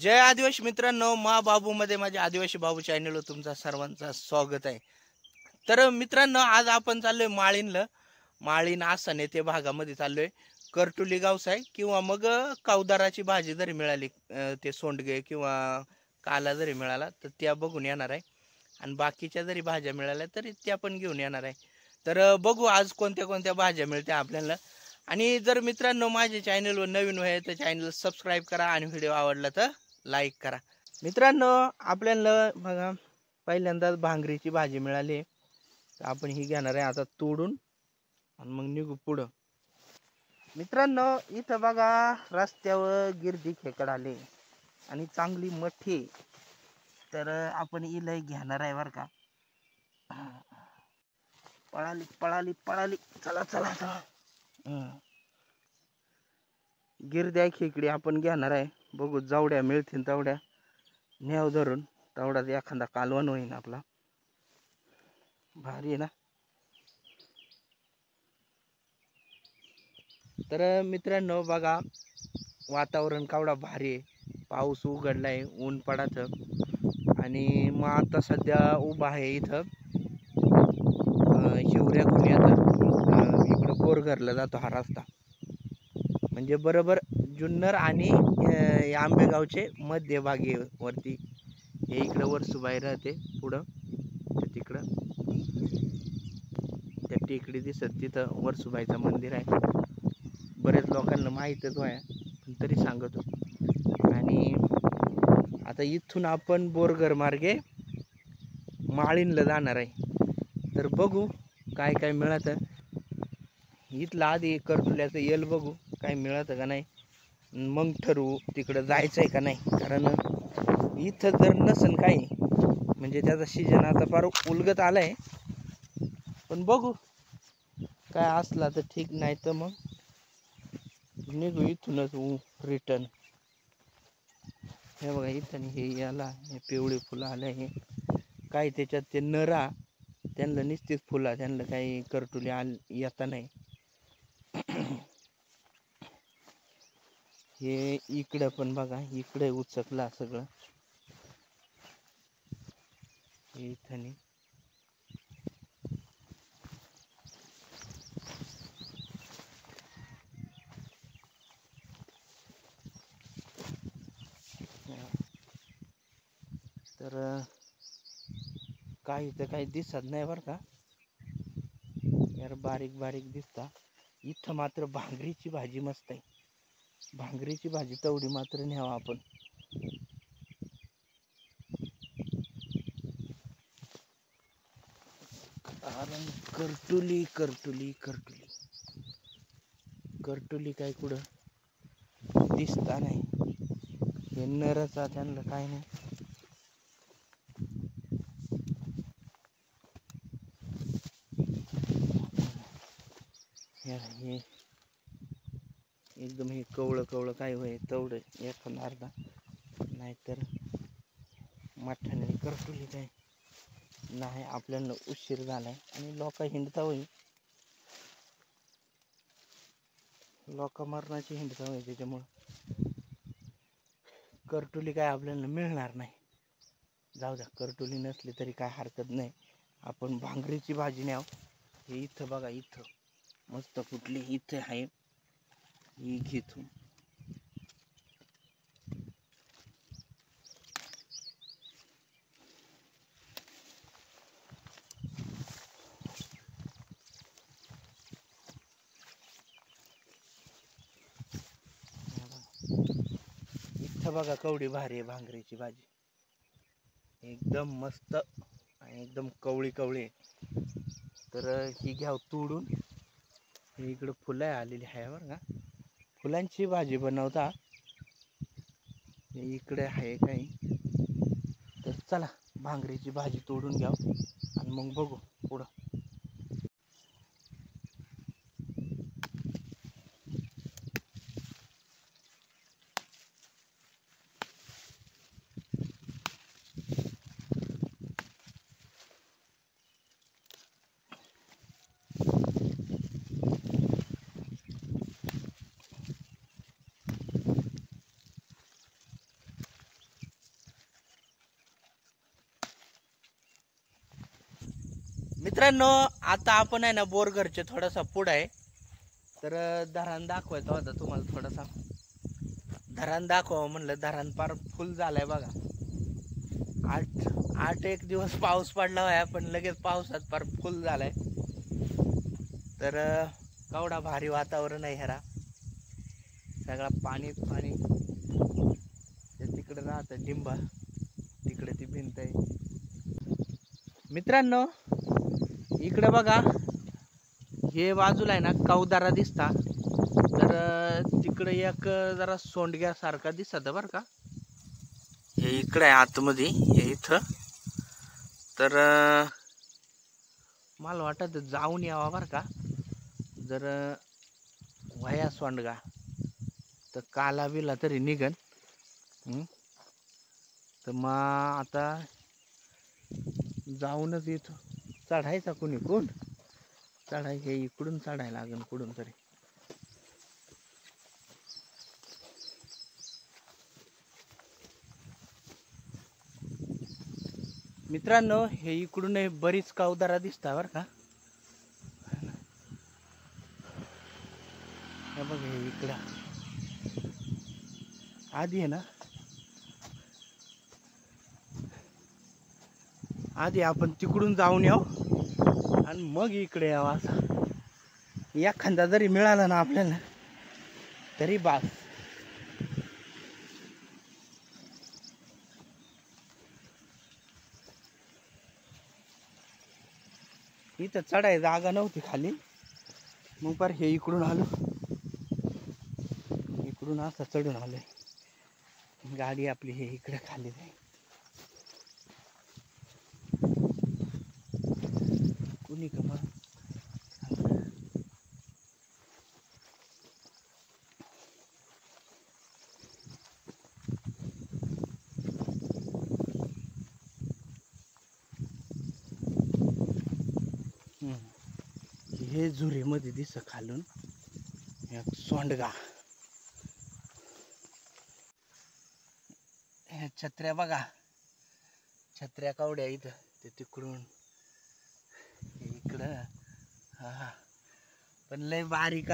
जय आदिवासी मित्रांनो, मा बाबू मध्ये माझ्या आदिवासी बाबू चॅनलवर तुमचा सर्वांचा स्वागत आहे। तर मित्रांनो, आज आपण चाललोय माळीन आसन येथे भागामध्ये चाललोय। करटुली गावसाय किंवा मग कावदाराची भाजी जरी मिळाली, ते सोंडगे किंवा काला जरी मिळाला तर त्या बघून येणार आहे। आणि बाकीच्या जरी भाज्या मिळाल्या तरी त्या पण घेऊन येणार आहे। तर बघू आज कोणत्या कोणत्या भाज्या मिळत्या आपल्याला। आणि जर मित्रांनो माझ्या चॅनलवर नवीन आहे तर चॅनल सबस्क्राईब करा आणि व्हिडिओ आवडला तर लाईक करा। मित्रांनो, आपल्याला बघा पहिल्यांदाच भांगरीची भाजी मिळाली, तर आपण ही घेणार आहे आता तोडून आणि मग निघू पुढं। मित्रांनो, इथं बघा रस्त्यावर गिरदी खेकड आले आणि चांगली मोठी, तर आपण इलय घेणार आहे बर का। पळाली पळाली पळाली, चला चला चला। गिरद्या खेकडी आपण घेणार आहे, बघू जेवढ्या मिळतील तेवढ्या नेव धरून, तेवढाच एखादा कालवण होईन आपला। भारी आहे ना। तर मित्रांनो बघा, वातावरण केवढा भारी आहे, पाऊस उघडलाय, ऊन पडायचं। आणि मग आता सध्या उभा आहे इथं शिवऱ्या गुन्ह्यात, इकडं बोरघरला जातो हा रस्ता, म्हणजे बरोबर जुन्नर आणि आंबेगावचे मध्यभागी वरती। हे इकडं वरसुबाई राहते पुढं, तिकडं त्या टेकडी दिसत तिथं वरसुबाईचं मंदिर आहे। बरेच लोकांना माहीतच आहे, पण तरी सांगतो। आणि आता इथून आपण बोरघर मार्गे माळीनला जाणार आहे, तर बघू काय काय मिळतं। इथला आधी करटुल्याचं येल बघू काय मिळतं का नाही, मग ठरवू तिकडं जायचं आहे का नाही। कारण इथं जर नसन काही, म्हणजे त्याचा सीजन आता फार उलगत आलाय, पण बघू काय असला तर ठीक, नाही तर मग निघू इथूनच रिटर्न। हे बघा इथं हे याला हे पिवळी फुलं आले, हे काय त्याच्यात ते नरा, त्यांना निश्चित फुला, त्यांना काही करटुली येता नाही। हे इकडं पण बघा, इकडे उचकला सगळं हे इथं। तर काही तर काही दिसत नाही बरं का यार, बारीक बारीक दिसता। इथं मात्र भांगरीची भाजी मस्त आहे, भांगरीची भाजी तेवढी मात्र न्यावा आपण। कारण करटुली करटुली करटुली करटुली काय कुठं दिसता नाही, हे नरचा त्यांना काय नाही। हे एकदम हे कवळं कवळं काय होय तेवढं एखादा अर्धा, नाहीतर मठाने करटुली काय नाही। आपल्याला उशीर झालाय आणि लोक हिंडता होई, लोक मरणाची हिंडता होई, त्याच्यामुळं करटुली काय आपल्याला मिळणार नाही। जाऊ द्या, करटुली नसली तरी काय हरकत नाही, आपण भांगरीची भाजी न्याव। हे इथं बघा, इथं मस्त कुठली इथं आहे, ही घेतो। इथं बघा कवडी भारी आहे भांगरीची भाजी, एकदम मस्त आणि एकदम कवळी कवळी। तर ही घ्याव तोडून, ही इकडं फुलं आलेली आहे बरं का, फुलांची भाजी बनवता। इकडे आहे काही, तर चला भांगरीची भाजी तोडून घ्याव आणि मग बघू पुढं। मित्रांनो आता आपण आहे ना बोरघरचे थोडासा पुढ आहे, तर धरण दाखवायचा होता तुम्हाला थोडासा. धरण दाखवा म्हणलं, धरण पार फुल झालाय बघा. 8 दिवस पाऊस पडला आहे, पण लगेच पावसात पार फुल झालाय. तर केवढा भारी वातावरण आहे ह्याला, सगळा पाणी पाणी. तिकडे राहतं डिंबा, तिकडे ती भिंत आहे. मित्रांनो इकडे बघा, हे बाजूला आहे ना कवदारा दिसता, तर तिकडे एक जरा सोंडग्यासारखा दिसत बरं का. हे इकडे आहे आतमध्ये, हे इथं. तर मला वाटत जाऊन यावा बरं का. जर वया सोंडगा तर काला बिला तरी निघन. तर मग आता जाऊनच इथं चढायचा, कोणी कोण चढायचं, इकडून चढायला लागेल कुठून तरी. मित्रांनो हे इकडून बरीच कवदारा दिसता बरं का. हे बघ हे इकडं आधी आहे ना, आधी आपण तिकडून जाऊन यावं आणि मग इकडे यावं. असा एखादा जरी मिळाला ना आपल्याला तरी बास. इथं चढाय जागा नव्हती खाली, मग पर हे इकडून आलो, इकडून असं चढून आलोय. गाडी आपली हे इकडे खाली जाईल. कुणी कमा हे झुरीमध्ये दिसत खालून एक सोंडगा. ह्या छत्र्या बघा, छत्र्या कावड्या इथं, ते तिकडून इकडं. हा पण लय बारीक.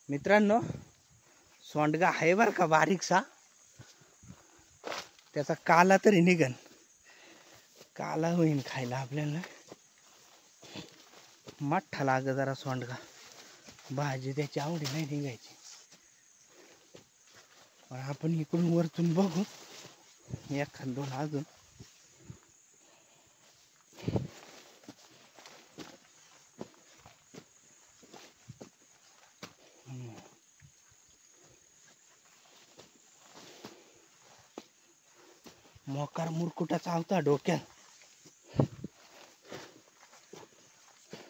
मित्रांनो सोंडगा आहे बर का बारीकसा, त्याचा काला तरी निघन, काला होईन खायला आपल्याला. मठ्ठा लाग जरा सोंडगा, भाजी त्याची आवडी नाही निघायची. पण आपण इकडून वरतून बघू एखाद दोन अजून. मोकार मुरकुटा चावता डोक्यात,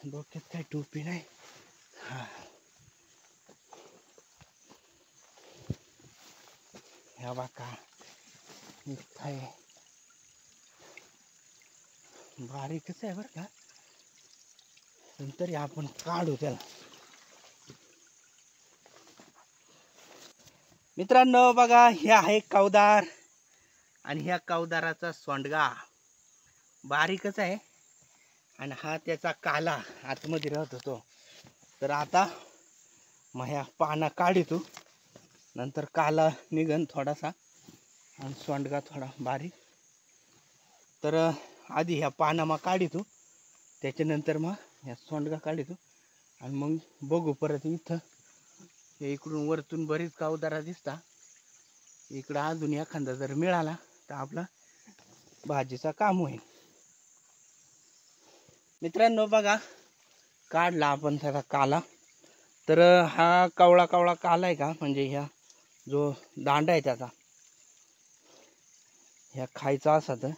डोक्यात काही टोपी नाही. हा ह्या बाका काय बारीकच आहे बरं का, पण तरी आपण काढू त्याला. मित्रांनो बघा, हे आहे कवदार आणि ह्या कवदाराचा सोंडगा बारीकच आहे, आणि हा त्याचा काला आतमध्ये राहत होतो. तर आता मग ह्या पाना काढितो, नंतर काला निघन थोडासा आणि सोंडगा थोडा बारीक. तर आधी ह्या पाना मग काढितो, त्याच्यानंतर मग ह्या सोंडगा काढितो, आणि मग बघू परत. इथं हे इकडून वरतून बरीच कवदारा दिसता, इकडं अजून एखादा जर मिळाला तर आपला भाजीचा काम होईल. मित्रांनो बघा, काढला आपण त्याचा काला. तर हा कावळा कावळा काला आहे का, म्हणजे ह्या जो दांडा आहे त्याचा, ह्या खायचा असा तर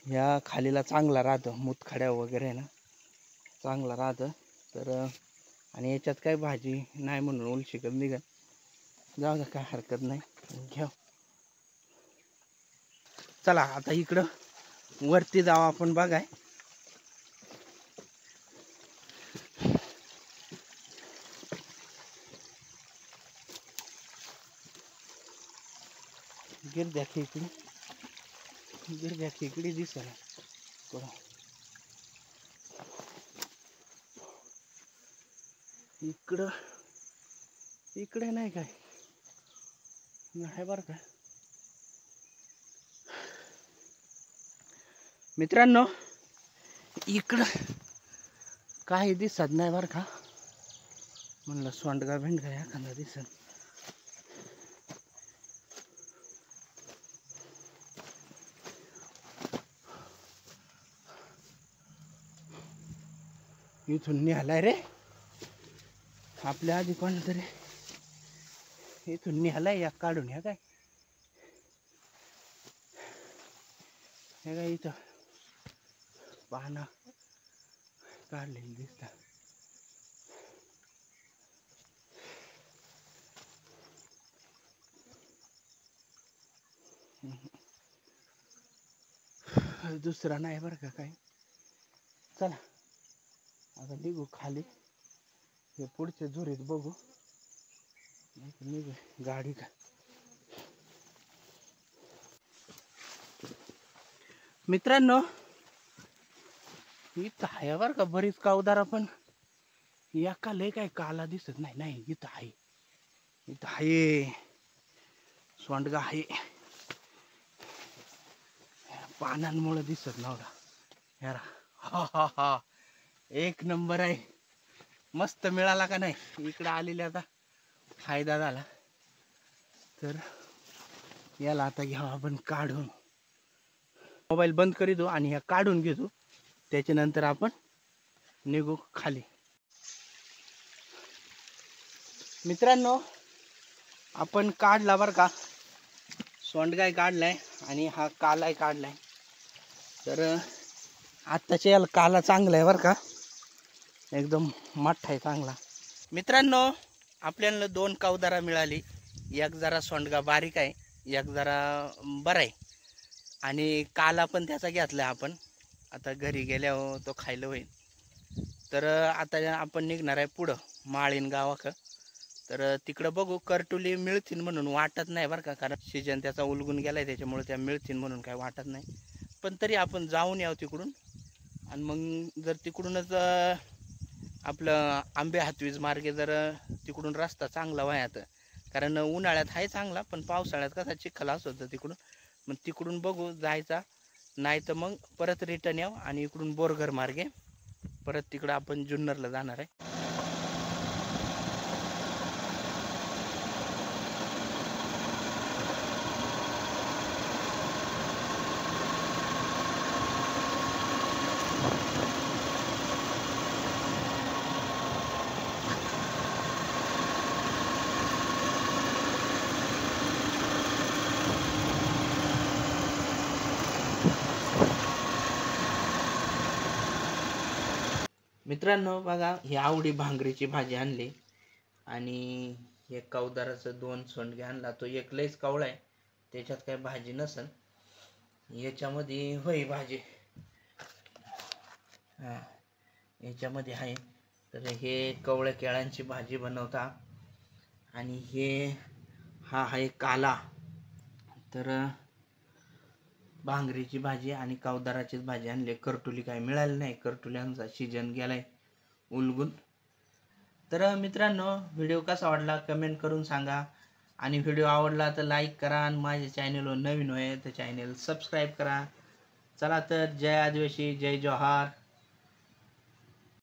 ह्या खालीला चांगला राहतं, मुतखड्या वगैरे ना चांगला राहतं. तर आणि याच्यात काही भाजी नाही म्हणून उलशिकत निघत, जाऊ द्या काय हरकत नाही, घ्या. चला आता इकडं वरती जाऊ आपण बघाय. गिर द्या की इकडे. गिरग्या खेकडी दिसला थोडा इकडं इकडे नाही काय नाही बरं का मित्रांनो, इकडं काही दिसत नाही बरं का. म्हणलं सोंडगा भेंडगा एखादा दिसत. इथून निघालाय रे आपल्या आधी कोणतरी इथून निघालाय या काढून ह्या काय हे काय इथं पाहणं काढलेली दिसतात. दुसरा नाही बरं का काही. चला आता निघू खाली हे पुढच्या झुरीत बघू निघू गाडी का. मित्रांनो इथं आहे बरं का बरीच कावदारा पण एका लय काय काला दिसत नाही. नाही इथं आहे इथं आहे सोंडगा आहे पानांमुळे दिसत नव्हता यार. हा हा हा एक नंबर आहे मस्त मिळाला का नाही. इकडं आलेले आता फायदा झाला. तर याला आता घ्यावा आपण काढून मोबाईल बंद करीतो आणि ह्या काढून घेतो त्याच्यानंतर आपण निघू खाली. मित्रांनो आपण काढला बरं का सोंडगाय काढलाय आणि हा कालाय काढलाय. तर आत्ताच्या याला काला चांगला आहे बरं का एकदम मोठा आहे चांगला. मित्रांनो आपल्याला 2 कावदारा मिळाली. एक जरा सोंडगा बारीक आहे एक जरा बरा आहे आणि काला पण त्याचा घेतलाय आपण. आता घरी गेल्यावर तो खायला होईल. तर आता आपण निघणार आहे पुढं माळीन गावाक. तर तिकडं बघू करटुली मिळतील म्हणून वाटत नाही बरं का कारण सीजन त्याचा उलगून गेलाय त्याच्यामुळे त्या मिळतील म्हणून काय वाटत नाही. पण तरी आपण जाऊन यावं तिकडून आणि मग जर तिकडूनच आपलं आंबे हातवीज मार्गे जर तिकडून रस्ता चांगला व्हायात कारण उन्हाळ्यात आहे चांगला पण पावसाळ्यात कसा चिखल असतो तिकडून. मग तिकडून बघू जायचा नाही तर मग परत रिटर्न यावं आणि इकडून बोरघर मार्गे परत तिकडं आपण जुन्नरला जाणार आहे. मित्रांनो बघा ही आवडी भांगरीची भाजी आणली आणि हे कावदाराचं 2 सोंडगे आणला. तो एक लयच कावळा आहे त्याच्यात काही भाजी नसन याच्यामध्ये होई भाजी हा याच्यामध्ये आहे. तर हे कवळ्या केळांची भाजी बनवता आणि हे हा आहे काला. तर भांगरीची भाजी आणि कावदाराचीच भाजी आणली. करटुली काय मिळाली नाही करटुल्यांचा सीजन गेलाय उलगून. तर मित्रांनो व्हिडिओ कसा वाटला कमेंट करून सांगा आणि व्हिडिओ आवडला तर लाईक करा आणि माझ्या चॅनलवर नवीन होय तर चॅनल सबस्क्राईब करा. चला तर जय आदिवासी जय जोहार.